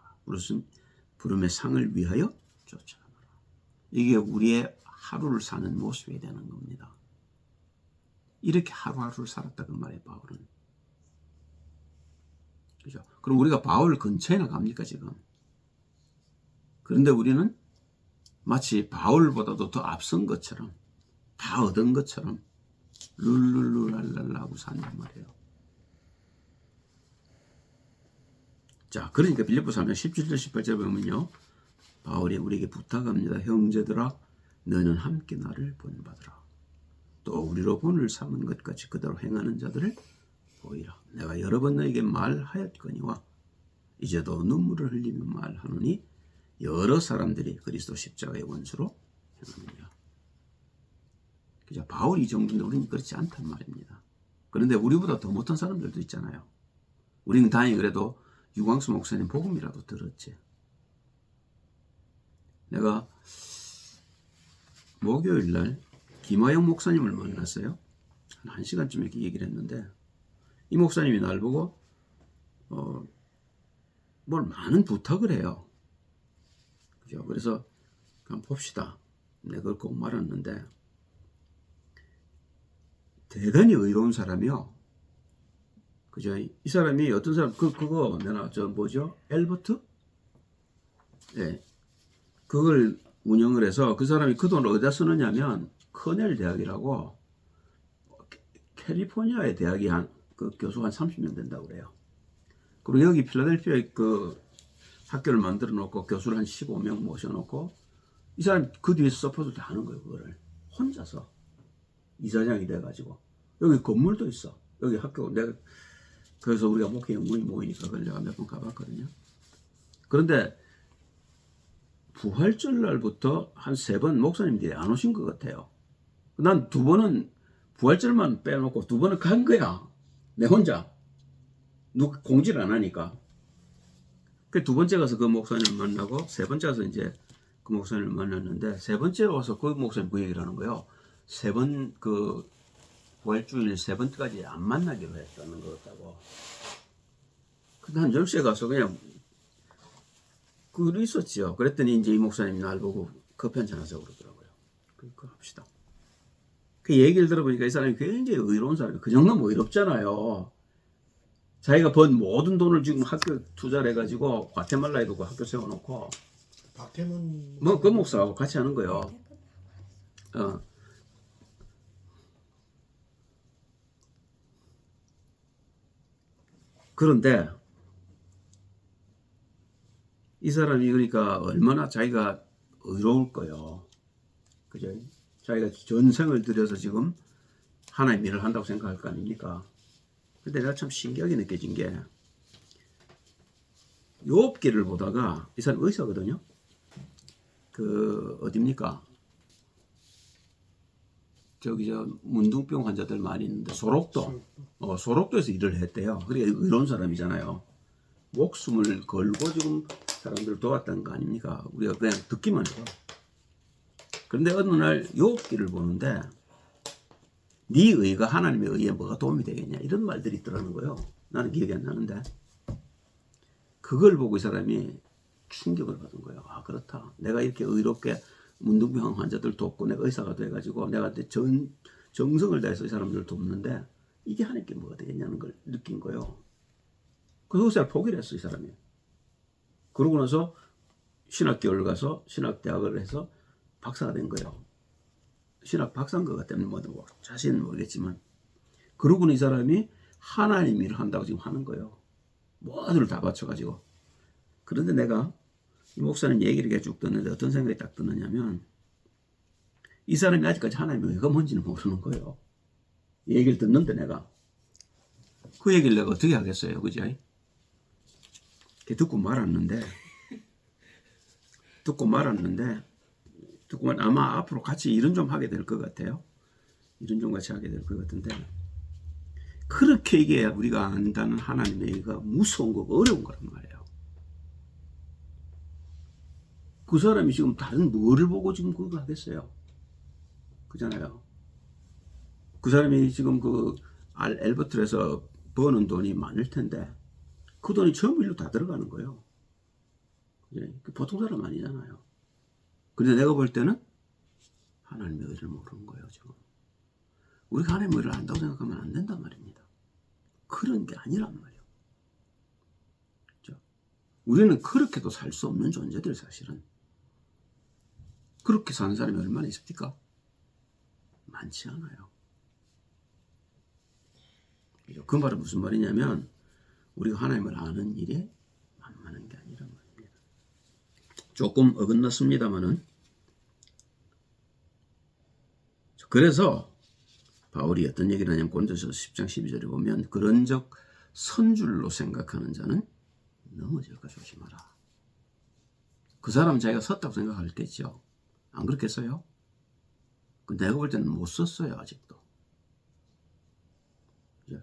부름의 상을 위하여 쫓아가노라. 이게 우리의 하루를 사는 모습이 되는 겁니다. 이렇게 하루하루를 살았다 그 말이에요, 바울은. 그죠? 그럼 우리가 바울 근처에나 갑니까, 지금? 그런데 우리는 마치 바울보다도 더 앞선 것처럼, 다 얻은 것처럼 룰룰루랄랄라 하고 산단 말이에요. 자, 그러니까 빌립보서 3장 17절 18절 보면요, 바울이 우리에게 부탁합니다. 형제들아, 너는 함께 나를 본받으라. 또 우리로 본을 삼은 것 같이 그대로 행하는 자들을 보이라. 내가 여러 번 너에게 말하였거니와 이제도 눈물을 흘리며 말하노니 여러 사람들이 그리스도 십자가의 원수로 행하느니라. 그죠? 바울이 이 정도인데 우리는 그렇지 않단 말입니다. 그런데 우리보다 더 못한 사람들도 있잖아요. 우리는 다행히 그래도 유광수 목사님 복음이라도 들었지. 내가 목요일날 김하영 목사님을 만났어요. 한 1시간쯤 이렇게 얘기를 했는데 이 목사님이 날 보고 뭘 많은 부탁을 해요. 그죠? 그래서 한번 봅시다. 내가 그걸 꼭 말았는데 대단히 의로운 사람이요. 그죠? 이 사람이 어떤 사람 그거 내가 뭐죠? 엘버트? 네. 그걸 운영을 해서 그 사람이 그 돈을 어디다 쓰느냐면 커넬 대학이라고 캘리포니아의 대학이 그 교수가 한 30명 된다고 그래요. 그리고 여기 필라델피아에 그 학교를 만들어 놓고 교수를 한 15명 모셔놓고 이 사람이 그 뒤에서 서포트를 다 하는 거예요. 그거를 혼자서 이사장이 돼가지고 여기 건물도 있어. 여기 학교 내가 그래서 우리가 목회 연구이 모이니까 그걸 내가 몇 번 가봤거든요. 그런데 부활절 날부터 한 3번 목사님들이 안 오신 것 같아요. 난 2번은 부활절만 빼놓고 2번은 간 거야. 내 혼자. 누가 공지를 안 하니까. 그 2번째 가서 그 목사님을 만나고 3번째 가서 이제 그 목사님을 만났는데 3번째 와서 그 목사님 그 얘기를 하는 거예요. 3번 그 부활주일 3번까지 안 만나기로 했다는 것 같다고. 근데 한 10시에 가서 그냥 그거 있었지요. 그랬더니 이제 이 목사님이 날 보고 커피 한잔 하자고 그러더라고요. 그거 합시다. 그 얘기를 들어보니까 이 사람이 굉장히 의로운 사람이에요. 그 정도면 뭐 의롭잖아요. 자기가 번 모든 돈을 지금 학교 투자를 해가지고 과테말라에도 그 학교 세워놓고 박태문 뭐 그 목사하고 같이 하는 거예요. 그런데 이 사람이 그러니까 얼마나 자기가 의로울 거예요. 그죠? 자기가 전생을 들여서 지금 하나님 일을 한다고 생각할 거 아닙니까? 근데 내가 참 신기하게 느껴진 게 욥기를 보다가 이 사람 의사거든요. 그 어딥니까? 저기 저 문둥병 환자들 많이 있는데 소록도에서 일을 했대요. 그러니까 의로운 사람이잖아요. 목숨을 걸고 지금 사람들을 도왔다는 거 아닙니까? 우리가 그냥 듣기만 해요. 그런데 어느 날 욥기를 보는데 네 의가 하나님의 의에 뭐가 도움이 되겠냐 이런 말들이 있더라는 거예요. 나는 기억이 안 나는데 그걸 보고 이 사람이 충격을 받은 거예요. 아 그렇다. 내가 이렇게 의롭게 문둥병 환자들 돕고 내가 의사가 돼가지고 내가 정성을 다해서 이 사람들을 돕는데 이게 하나님께 뭐가 되겠냐는 걸 느낀 거예요. 그래서 의사를 포기를 했어 이 사람이. 그러고 나서 신학교를 가서 신학대학을 해서 박사가 된 거예요. 신학 박사인 것 같다면 뭐 자신은 모르겠지만 그러고는 이 사람이 하나님 일을 한다고 지금 하는 거예요. 모두를 다 바쳐가지고. 그런데 내가 이 목사님 얘기를 계속 듣는데 어떤 생각이 딱 드느냐면 이 사람이 아직까지 하나님의 의가 뭔지는 모르는 거예요. 이 얘기를 듣는데 내가 그 얘기를 내가 어떻게 하겠어요, 그죠? 듣고 말았는데 아마 앞으로 같이 일은 좀 하게 될 것 같아요. 일은 좀 같이 하게 될 것 같은데 그렇게 이게 우리가 안다는 하나님의 의가 무서운 거고 어려운 거란 말이에요. 그 사람이 지금 다른 뭐를 보고 지금 그거 하겠어요? 그잖아요. 그 사람이 지금 그 엘버트에서 버는 돈이 많을 텐데 그 돈이 전부 일로 다 들어가는 거예요. 예, 보통 사람 아니잖아요. 근데 내가 볼 때는 하나님의 의를 모르는 거예요, 지금. 우리가 하나님의 의를 안다고 생각하면 안 된단 말입니다. 그런 게 아니란 말이에요. 그렇죠? 우리는 그렇게도 살 수 없는 존재들, 사실은. 그렇게 사는 사람이 얼마나 있습니까? 많지 않아요. 그 말은 무슨 말이냐면 우리가 하나님을 아는 일에 만만한 게 아니란 말입니다. 조금 어긋났습니다만은 그래서 바울이 어떤 얘기를 하냐면 고린도서 10장 12절에 보면 그런적 선줄로 생각하는 자는 넘어질까 조심하라. 그 사람 자기가 섰다고 생각하겠죠. 안 그렇겠어요? 내가 볼 때는 못 썼어요, 아직도.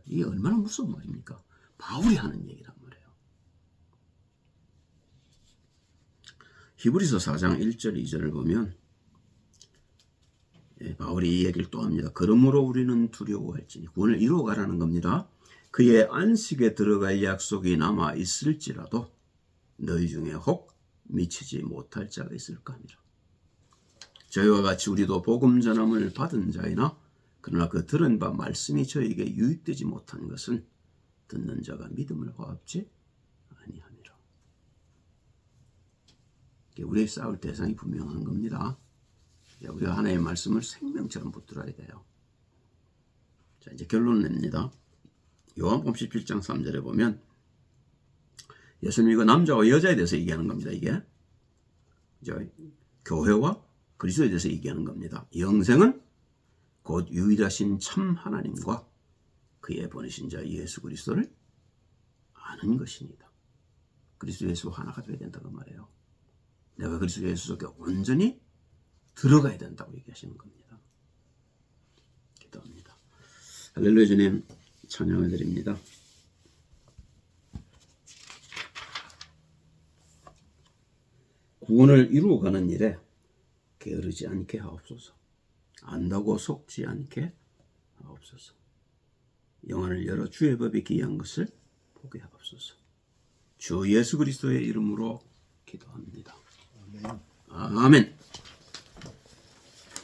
이게 얼마나 무서운 말입니까? 바울이 하는 얘기란 말이에요. 히브리서 4장 1절 2절을 보면 바울이 이 얘기를 또 합니다. 그러므로 우리는 두려워할지니 구원을 이루어가라는 겁니다. 그의 안식에 들어갈 약속이 남아 있을지라도 너희 중에 혹 미치지 못할 자가 있을까 하니라. 저희와 같이 우리도 복음 전함을 받은 자이나 그러나 그 들은 바 말씀이 저에게 유익되지 못한 것은 듣는 자가 믿음을 화합지 아니하니라. 우리의 싸울 대상이 분명한 겁니다. 우리가 하나님의 말씀을 생명처럼 붙들어야 돼요. 자, 이제 결론을 냅니다. 요한복음 17장 3절에 보면 예수님이 이거 남자와 여자에 대해서 얘기하는 겁니다. 이게 교회와 그리스도에 대해서 얘기하는 겁니다. 영생은 곧 유일하신 참 하나님과 그의 보내신 자 예수 그리스도를 아는 것입니다. 그리스도 예수 하나가 되어야 된다고 말해요. 내가 그리스도 예수 속에 온전히 들어가야 된다고 얘기하시는 겁니다. 기도합니다. 할렐루야. 주님 찬양을 드립니다. 구원을 이루어가는 일에 게으르지 않게 하옵소서. 안다고 속지 않게 하옵소서. 영안을 열어 주의 법이 귀한 것을 보게 하옵소서. 주 예수 그리스도의 이름으로 기도합니다. 아멘. 아멘.